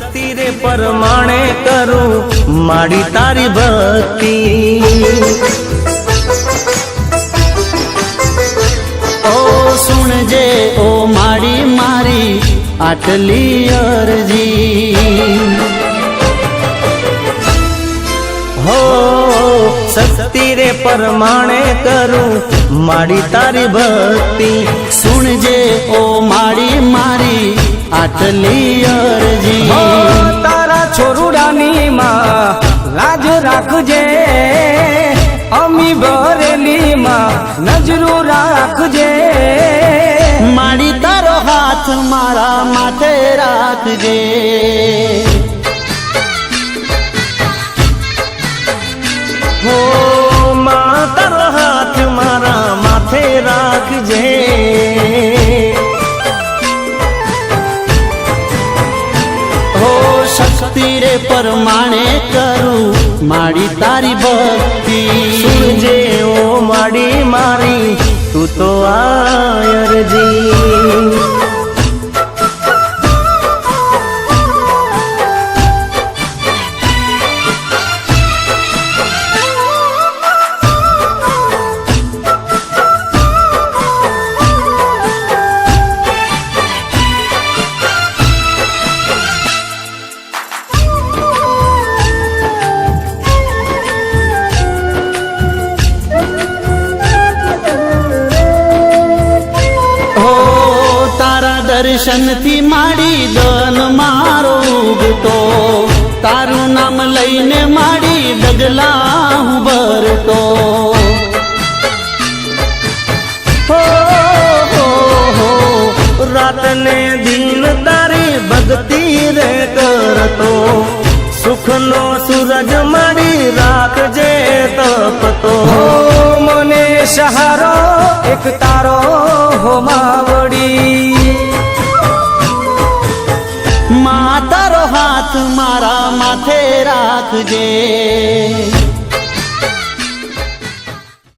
શક્તિ રે પરમાણે કરું માડી તારી ભક્તિ ઓ સુણજે ઓ માડી મારી આટલી અરજી હો શક્તિ રે પરમાણે કરું માડી તારી ભક્તિ સુણજે ઓ માડી મારી આટલી અરજી હો તારા છોરુડાની માં લાજ રાખજે અમી ભરેલી માં નજરું રાખજે માડી તારો હાથ મારા માથે રાખજે હો માં તારો હાથ મારા માથે રાખજે હો શક્તિ રે પરમાણે કરું માડી તારી ભક્તિ સુણજે ઓ માડી મારી તું તો આયરજી દર્શનથી માડી દન મારો ઉગતો તારું નામ લઈને માડી ડગલા હું ભરતો હો રાત ને દિન તારી ભક્તિ રે કરતો સુખનો સૂરજ માડી રાખજે તપતો મને સહારો એક તારો હો માવડી માં તારો હાથ મારા માથે રાખજે